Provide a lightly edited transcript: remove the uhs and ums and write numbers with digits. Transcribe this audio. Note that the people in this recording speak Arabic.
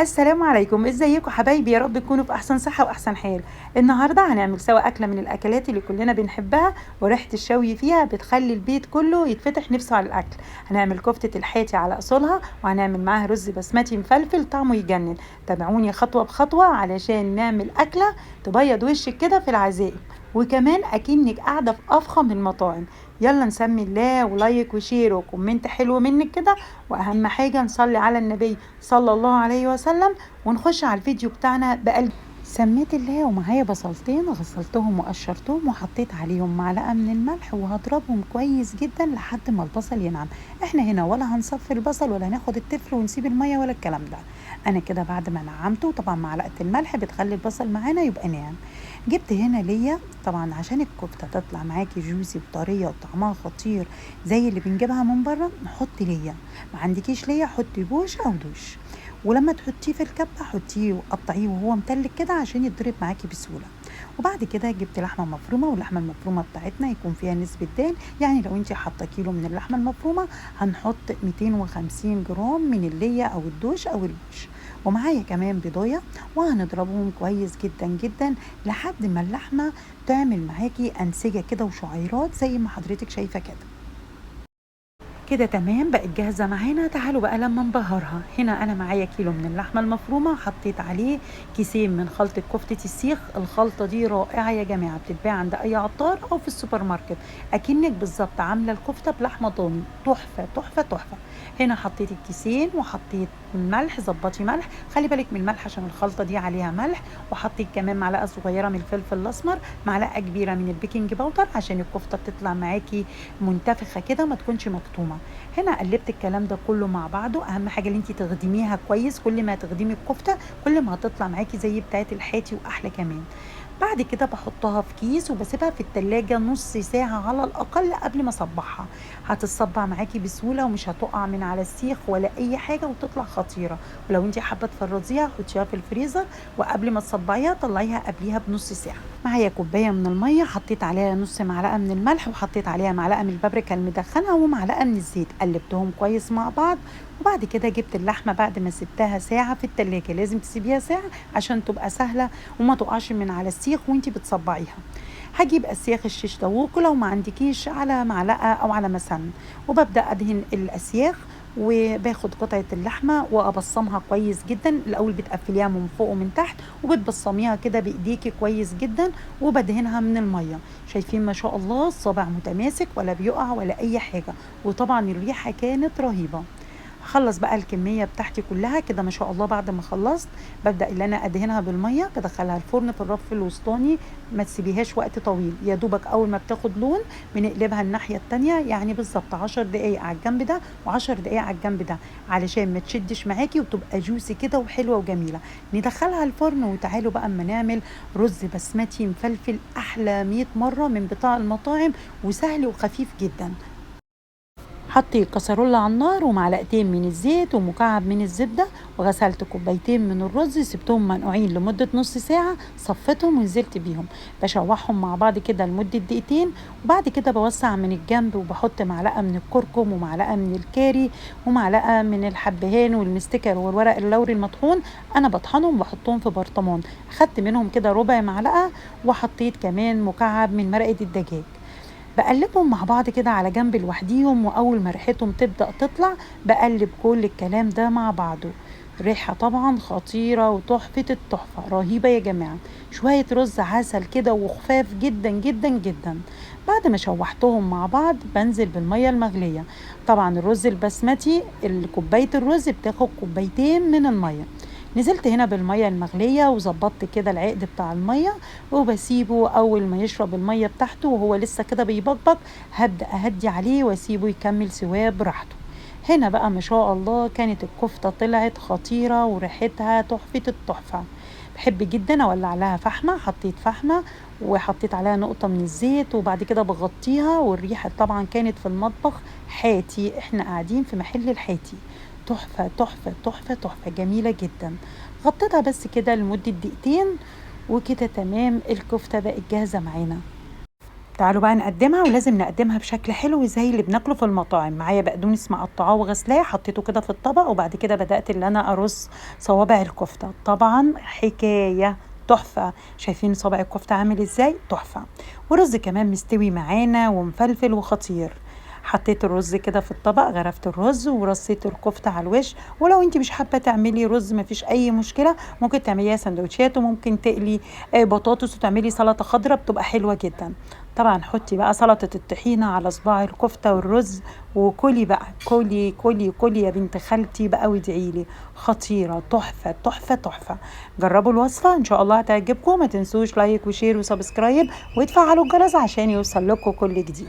السلام عليكم، ازيكم حبايبي؟ يا رب تكونوا في احسن صحه واحسن حال. النهارده هنعمل سوا اكله من الاكلات اللي كلنا بنحبها، وريحه الشوي فيها بتخلي البيت كله يتفتح نفسه على الاكل. هنعمل كفته الحاتي على اصولها، وهنعمل معاها رز بسمتي مفلفل طعمه يجنن. تابعوني خطوه بخطوه علشان نعمل اكله تبيض وشك كده في العزائم، وكمان اكنك قاعده في افخم المطاعم. يلا نسمي الله، ولايك وشير وكومنت حلو منك كده، واهم حاجه نصلي على النبي صلى الله عليه وسلم، ونخش على الفيديو بتاعنا بقلب. سميت الله ومعايا بصلتين غسلتهم وقشرتهم وحطيت عليهم معلقه من الملح، وهضربهم كويس جدا لحد ما البصل ينعم. احنا هنا ولا هنصفي البصل ولا هناخد التفل ونسيب الميه ولا الكلام ده. انا كده بعد ما نعمته، طبعا معلقه الملح بتخلي البصل معانا يبقى ناعم. جبت هنا ليا طبعا عشان الكفته تطلع معاكي جوسي وطريه وطعمها خطير زي اللي بنجيبها من بره. نحط ليا، ما عندكيش ليا حطي بوش او دوش. ولما تحطيه في الكبه حطيه وقطعيه وهو متلج كده عشان يتضرب معاكي بسهوله. وبعد كده جبت لحمه مفرومه، واللحمه المفرومه بتاعتنا يكون فيها نسبه دهن، يعني لو انت حاطه كيلو من اللحمه المفرومه هنحط 250 جرام من اللية او الدوش او البوش. ومعايا كمان بيضايه، وهنضربهم كويس جدا جدا لحد ما اللحمه تعمل معاكي انسجه كده وشعيرات زي ما حضرتك شايفه كده. كده تمام، بقت جاهزة معانا. تعالوا بقى لما نبهرها. هنا أنا معايا كيلو من اللحمة المفرومة، حطيت عليه كيسين من خلطة كفتة السيخ. الخلطة دي رائعة يا جماعة، بتتباع عند أي عطار أو في السوبر ماركت، أكنك بالظبط عاملة الكفتة بلحمة ضاني. تحفة تحفة تحفة. هنا حطيت الكيسين وحطيت الملح. ظبطي ملح، خلي بالك من الملح عشان الخلطة دي عليها ملح. وحطيت كمان معلقة صغيرة من الفلفل الأسمر، معلقة كبيرة من البيكنج باودر عشان الكفتة تطلع معاكي منتفخة كده ما تكونش مكتومة. هنا قلبت الكلام ده كله مع بعضه. اهم حاجه ان انت تخدميها كويس، كل ما تخدمي الكفته كل ما هتطلع معاكي زي بتاعه الحاتي واحلى كمان. بعد كده بحطها في كيس وبسيبها في التلاجة نص ساعة على الأقل قبل ما أصبعها. هتتصبع معاكي بسهولة ومش هتقع من على السيخ ولا أي حاجة، وتطلع خطيرة. ولو انت حابة تفرزيها حطيها في الفريزر، وقبل ما تصبعيها طلعيها قبليها بنص ساعة. معايا كوباية من المية، حطيت عليها نص معلقة من الملح، وحطيت عليها معلقة من البابريكا المدخنة ومعلقة من الزيت. قلبتهم كويس مع بعض. وبعد كده جبت اللحمة بعد ما سبتها ساعة في التلاجة، لازم تسيبيها ساعة عشان تبقى سهلة وما تقعش من على السيخ وانتي بتصبعيها. هجيب اسياخ الشيش طاووق لو ما عندكيش على معلقه او على مسن، وببدا ادهن الاسياخ. وباخد قطعه اللحمه وابصمها كويس جدا. الاول بتقفليها من فوق ومن تحت، وبتبصميها كده بايديكي كويس جدا، وبدهنها من الميه. شايفين ما شاء الله الصابع متماسك ولا بيقع ولا اي حاجه. وطبعا الريحه كانت رهيبه. هخلص بقى الكميه بتاعتي كلها كده ما شاء الله. بعد ما خلصت ببدا اللي انا ادهنها بالميه، بدخلها الفرن في الرف الوسطاني. ما تسيبيهاش وقت طويل، يا دوبك اول ما بتاخد لون بنقلبها الناحيه التانية، يعني بالظبط 10 دقائق على الجنب ده و10 دقائق على الجنب ده، علشان ما تشدش معاكي وتبقى جوسي كده وحلوه وجميله. ندخلها الفرن. وتعالوا بقى اما نعمل رز بسمتي مفلفل احلى 100 مره من بتاع المطاعم، وسهل وخفيف جدا. حطي كسرولة على النار ومعلقتين من الزيت ومكعب من الزبدة، وغسلت كوبايتين من الرز سبتهم منقوعين لمدة نص ساعة. صفتهم ونزلت بيهم بشوحهم مع بعض كده لمدة دقيقتين. وبعد كده بوسع من الجنب وبحط معلقة من الكركم ومعلقة من الكاري ومعلقة من الحبهان والمستكر والورق اللوري المطحون. انا بطحنهم وبحطهم في برطمان. اخدت منهم كده ربع معلقة، وحطيت كمان مكعب من مرقة الدجاج. بقلبهم مع بعض كده على جنب لوحديهم، واول ما ريحتهم تبدأ تطلع بقلب كل الكلام ده مع بعضه. ريحة طبعا خطيرة وتحفة التحفة، رهيبة يا جماعة. شوية رز عسل كده وخفاف جدا جدا جدا. بعد ما شوحتهم مع بعض بنزل بالمية المغلية. طبعا الرز البسمتي كوباية الرز بتاخد كوبايتين من المية. نزلت هنا بالمية المغلية وظبطت كده العقد بتاع المية، وبسيبه أول ما يشرب المية بتاعته وهو لسه كده بيبقبق هبدأ أهدي عليه واسيبه يكمل سواه براحته. هنا بقى ما شاء الله كانت الكفتة طلعت خطيرة وريحتها تحفة التحفة. بحب جدا اولع لها فحمة. حطيت فحمة وحطيت عليها نقطة من الزيت، وبعد كده بغطيها. والريحة طبعا كانت في المطبخ حاتي، احنا قاعدين في محل الحاتي. تحفة تحفة تحفة تحفة جميلة جدا. غطيتها بس كده لمدة دقيقتين، وكده تمام. الكفتة بقت جاهزة معانا. تعالوا بقى نقدمها، ولازم نقدمها بشكل حلو زي اللي بناكله في المطاعم. معايا بقدونس مقطعاه وغسلاه، حطيته كده في الطبق، وبعد كده بدأت اللي انا ارص صوابع الكفتة. طبعا حكاية تحفة. شايفين صابع الكفتة عامل ازاي؟ تحفة. ورز كمان مستوي معانا ومفلفل وخطير. حطيت الرز كده في الطبق، غرفت الرز ورصيت الكفتة على الوش. ولو انت مش حابة تعملي رز مفيش اي مشكلة، ممكن تعمليها سندوتشات، وممكن تقلي بطاطس وتعملي سلطة خضراء بتبقى حلوة جدا. طبعا حطي بقى سلطة الطحينة على صباع الكفتة والرز، وكلي بقى، كلي كلي كلي يا بنت خالتي بقى وادعيلي. خطيرة، تحفة تحفة تحفة. جربوا الوصفة ان شاء الله هتعجبكم. ما تنسوش لايك وشير وسبسكرايب وتفعلوا الجرس عشان يوصل لكم كل جديد.